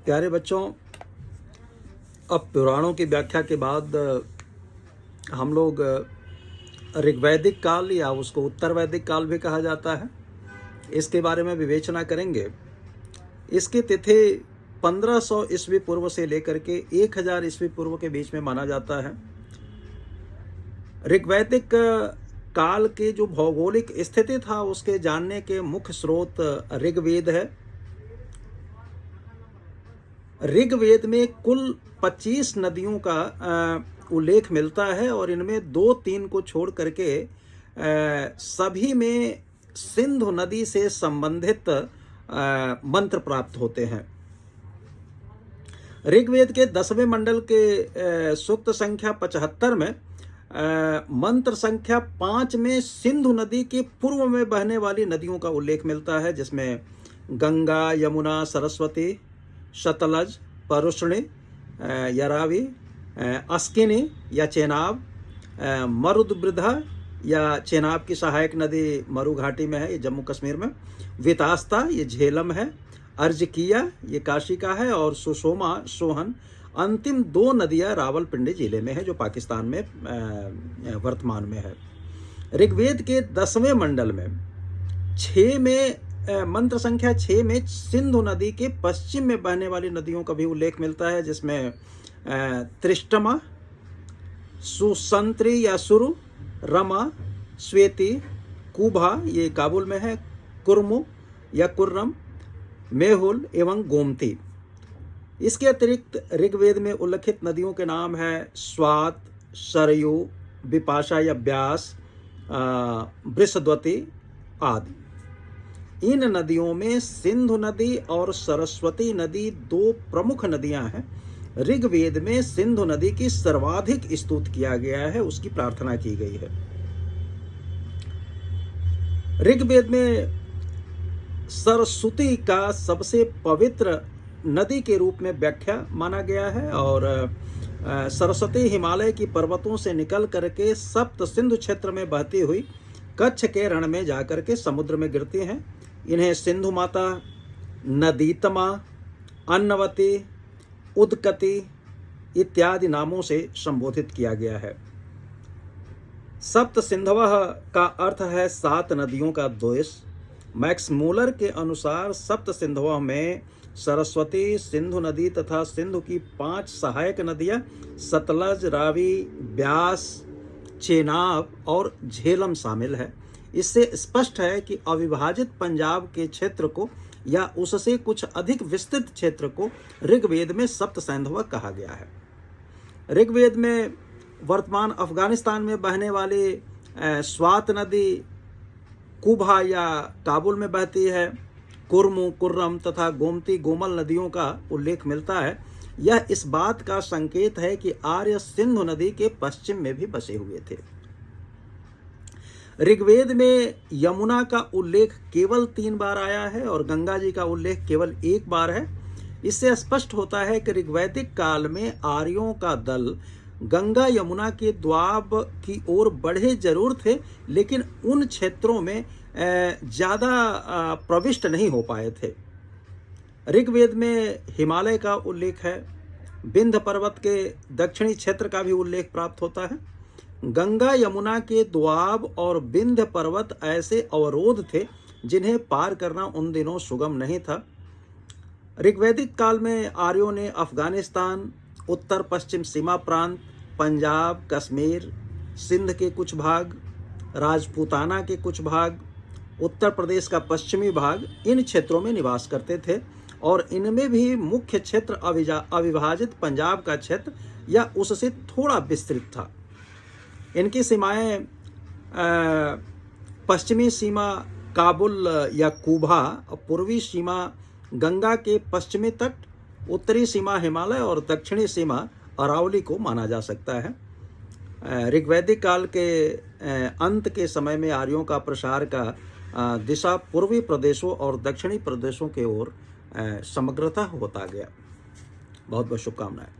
प्यारे बच्चों, अब पुराणों की व्याख्या के बाद हम लोग ऋग्वैदिक काल या उसको उत्तर वैदिक काल भी कहा जाता है, इसके बारे में विवेचना करेंगे। इसकी तिथि 1500 ईस्वी पूर्व से लेकर के 1000 ईस्वी पूर्व के बीच में माना जाता है। ऋग्वैदिक काल की जो भौगोलिक स्थिति था उसके जानने के मुख्य स्रोत ऋग्वेद है। ऋग्वेद में कुल 25 नदियों का उल्लेख मिलता है और इनमें 2-3 को छोड़ करके सभी में सिंधु नदी से संबंधित मंत्र प्राप्त होते हैं। ऋग्वेद के 10वें मंडल के सूक्त संख्या 75 में मंत्र संख्या 5 में सिंधु नदी के पूर्व में बहने वाली नदियों का उल्लेख मिलता है, जिसमें गंगा, यमुना, सरस्वती, सतलज, परुष्णी, यरावी, अस्किनी या चेनाब, मरुद्वृद्धा या चेनाब की सहायक नदी मरु घाटी में है, ये जम्मू कश्मीर में, वितास्ता ये झेलम है, अर्जकिया ये काशी का है, और सुषोमा, सोहन अंतिम 2 नदियां रावलपिंडी जिले में है जो पाकिस्तान में वर्तमान में है। ऋग्वेद के 10वें मंडल में 6 में मंत्र संख्या 6 में सिंधु नदी के पश्चिम में बहने वाली नदियों का भी उल्लेख मिलता है, जिसमें त्रिष्टमा, सुसंत्री या सुरु, रमा, श्वेती, कुभा ये काबुल में है, कुर्मु या कुर्रम, मेहुल एवं गोमती। इसके अतिरिक्त ऋग्वेद में उल्लेखित नदियों के नाम है स्वात, सरयू, विपाशा या व्यास, वृषद्वती आदि। इन नदियों में सिंधु नदी और सरस्वती नदी 2 प्रमुख नदियां हैं। ऋग्वेद में सिंधु नदी की सर्वाधिक स्तुत किया गया है, उसकी प्रार्थना की गई है। ऋग्वेद में सरस्वती का सबसे पवित्र नदी के रूप में व्याख्या माना गया है, और सरस्वती हिमालय की पर्वतों से निकल करके सप्त सिंधु क्षेत्र में बहती हुई कच्छ के रण में जाकर के समुद्र में गिरती हैं। इन्हें सिंधु माता, नदीतमा, अन्नवती, उदकती इत्यादि नामों से संबोधित किया गया है। सप्त सिंधवः का अर्थ है 7 नदियों का द्वेष। मैक्स मूलर के अनुसार सप्त सिंधवः में सरस्वती, सिंधु नदी तथा सिंधु की 5 सहायक नदियां सतलज, रावी, ब्यास, चेनाब और झेलम शामिल है। इससे स्पष्ट है कि अविभाजित पंजाब के क्षेत्र को या उससे कुछ अधिक विस्तृत क्षेत्र को ऋग्वेद में सप्त सिंधवः कहा गया है। ऋग्वेद में वर्तमान अफगानिस्तान में बहने वाली स्वात नदी कुभा या काबुल में बहती है। कुर्मु, कुर्रम तथा गोमती, गोमल नदियों का उल्लेख मिलता है। यह इस बात का संकेत है कि आर्य सिंधु नदी के पश्चिम में भी बसे हुए थे। ऋग्वेद में यमुना का उल्लेख केवल 3 बार आया है और गंगा जी का उल्लेख केवल 1 बार है। इससे स्पष्ट होता है कि ऋग्वैदिक काल में आर्यों का दल गंगा यमुना के द्वाब की ओर बढ़े जरूर थे, लेकिन उन क्षेत्रों में ज़्यादा प्रविष्ट नहीं हो पाए थे। ऋग्वेद में हिमालय का उल्लेख है। विंध्य पर्वत के दक्षिणी क्षेत्र का भी उल्लेख प्राप्त होता है। गंगा यमुना के द्वाब और विंध्य पर्वत ऐसे अवरोध थे जिन्हें पार करना उन दिनों सुगम नहीं था। ऋग्वैदिक काल में आर्यों ने अफगानिस्तान, उत्तर पश्चिम सीमा प्रांत, पंजाब, कश्मीर, सिंध के कुछ भाग, राजपूताना के कुछ भाग, उत्तर प्रदेश का पश्चिमी भाग, इन क्षेत्रों में निवास करते थे और इनमें भी मुख्य क्षेत्र अविभाजित पंजाब का क्षेत्र या उससे थोड़ा विस्तृत था। इनकी सीमाएं पश्चिमी सीमा काबुल या कुभा, पूर्वी सीमा गंगा के पश्चिमी तट, उत्तरी सीमा हिमालय और दक्षिणी सीमा अरावली को माना जा सकता है। ऋग्वैदिक काल के अंत के समय में आर्यों का प्रसार का दिशा पूर्वी प्रदेशों और दक्षिणी प्रदेशों के ओर समग्रतः होता गया। बहुत बहुत शुभकामनाएं।